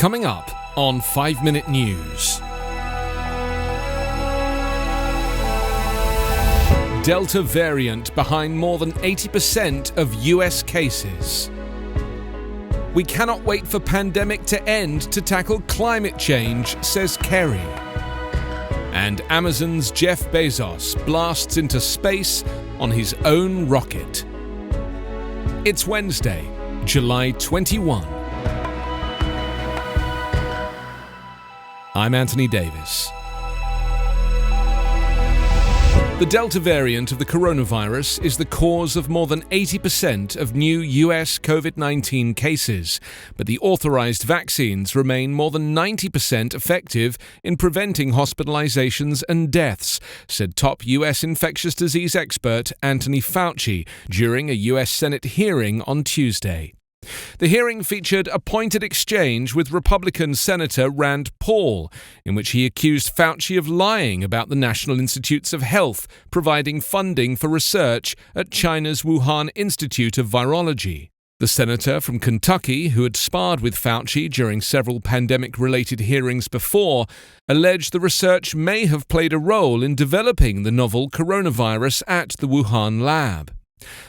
Coming up on 5 Minute News. Delta variant behind more than 80% of US cases. We cannot wait for pandemic to end to tackle climate change, says Kerry. And Amazon's Jeff Bezos blasts into space on his own rocket. It's Wednesday, July 21. I'm Anthony Davis. The Delta variant of the coronavirus is the cause of more than 80% of new US COVID-19 cases, but the authorized vaccines remain more than 90% effective in preventing hospitalizations and deaths, said top US infectious disease expert Anthony Fauci during a US Senate hearing on Tuesday. The hearing featured a pointed exchange with Republican Senator Rand Paul, in which he accused Fauci of lying about the National Institutes of Health providing funding for research at China's Wuhan Institute of Virology. The senator from Kentucky, who had sparred with Fauci during several pandemic-related hearings before, alleged the research may have played a role in developing the novel coronavirus at the Wuhan lab.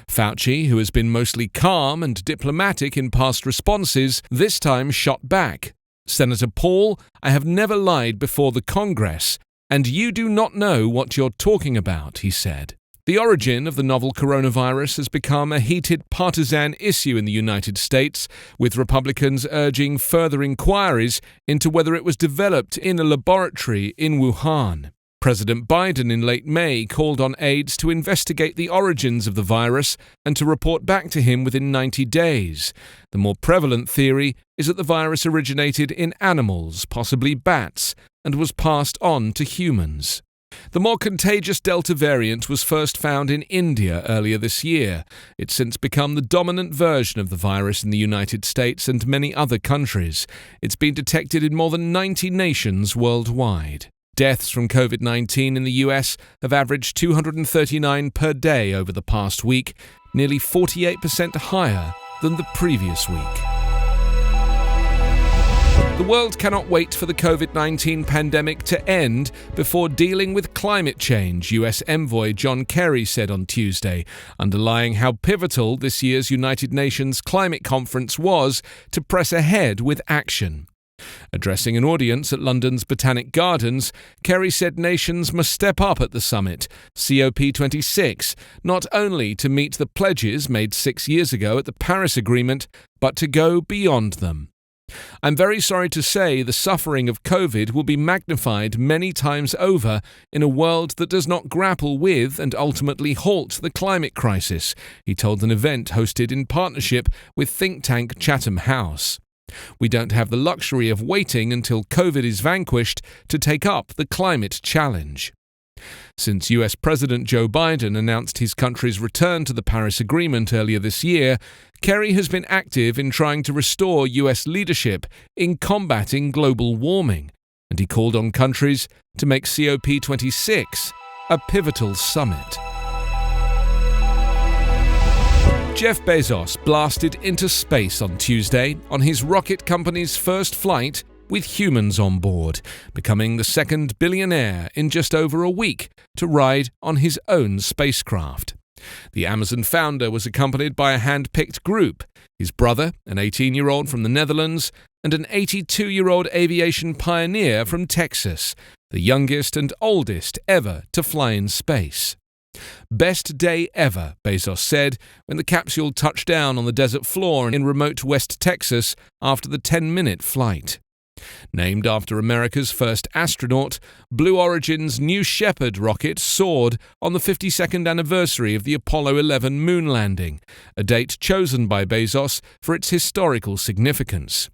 Fauci, who has been mostly calm and diplomatic in past responses, this time shot back. Senator Paul, I have never lied before the Congress, and you do not know what you're talking about, he said. The origin of the novel coronavirus has become a heated partisan issue in the United States, with Republicans urging further inquiries into whether it was developed in a laboratory in Wuhan. President Biden in late May called on aides to investigate the origins of the virus and to report back to him within 90 days. The more prevalent theory is that the virus originated in animals, possibly bats, and was passed on to humans. The more contagious Delta variant was first found in India earlier this year. It's since become the dominant version of the virus in the United States and many other countries. It's been detected in more than 90 nations worldwide. Deaths from COVID-19 in the US have averaged 239 per day over the past week, nearly 48% higher than the previous week. The world cannot wait for the COVID-19 pandemic to end before dealing with climate change, US Envoy John Kerry said on Tuesday, underlying how pivotal this year's United Nations Climate Conference was to press ahead with action. Addressing an audience at London's Botanic Gardens, Kerry said nations must step up at the summit, COP26, not only to meet the pledges made 6 years ago at the Paris Agreement, but to go beyond them. I'm very sorry to say the suffering of COVID will be magnified many times over in a world that does not grapple with and ultimately halt the climate crisis, he told an event hosted in partnership with think tank Chatham House. We don't have the luxury of waiting until COVID is vanquished to take up the climate challenge. Since US President Joe Biden announced his country's return to the Paris Agreement earlier this year, Kerry has been active in trying to restore US leadership in combating global warming, and he called on countries to make COP26 a pivotal summit. Jeff Bezos blasted into space on Tuesday on his rocket company's first flight with humans on board, becoming the second billionaire in just over a week to ride on his own spacecraft. The Amazon founder was accompanied by a hand-picked group, his brother, an 18-year-old from the Netherlands, and an 82-year-old aviation pioneer from Texas, the youngest and oldest ever to fly in space. Best day ever, Bezos said, when the capsule touched down on the desert floor in remote West Texas after the 10-minute flight. Named after America's first astronaut, Blue Origin's New Shepard rocket soared on the 52nd anniversary of the Apollo 11 moon landing, a date chosen by Bezos for its historical significance.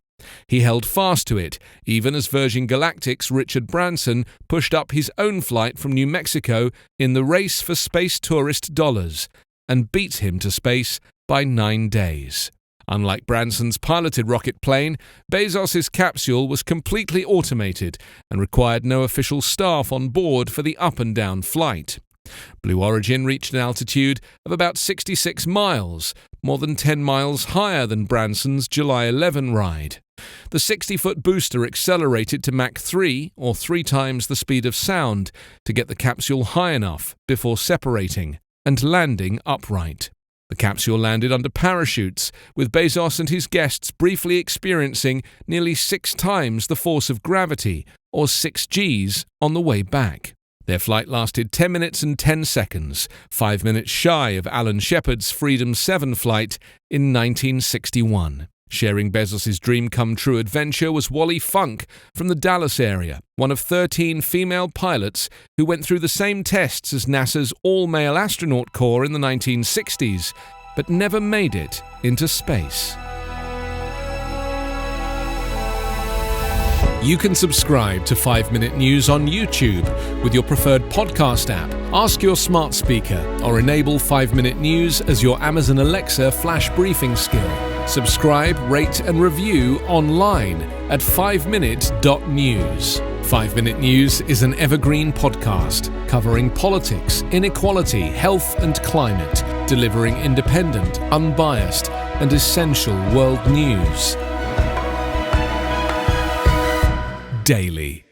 He held fast to it, even as Virgin Galactic's Richard Branson pushed up his own flight from New Mexico in the race for space tourist dollars, and beat him to space by 9 days. Unlike Branson's piloted rocket plane, Bezos' capsule was completely automated and required no official staff on board for the up and down flight. Blue Origin reached an altitude of about 66 miles, more than 10 miles higher than Branson's July 11 ride. The 60-foot booster accelerated to Mach 3, or 3 times the speed of sound, to get the capsule high enough before separating and landing upright. The capsule landed under parachutes, with Bezos and his guests briefly experiencing nearly 6 times the force of gravity, or 6 Gs, on the way back. Their flight lasted 10 minutes and 10 seconds, 5 minutes shy of Alan Shepard's Freedom 7 flight in 1961. Sharing Bezos' dream-come-true adventure was Wally Funk from the Dallas area, one of 13 female pilots who went through the same tests as NASA's all-male astronaut corps in the 1960s, but never made it into space. You can subscribe to 5-Minute News on YouTube with your preferred podcast app. Ask your smart speaker or enable 5-Minute News as your Amazon Alexa flash briefing skill. Subscribe, rate and review online at 5minute.news. 5-Minute News is an Evergreen Podcast covering politics, inequality, health and climate, delivering independent, unbiased and essential world news daily.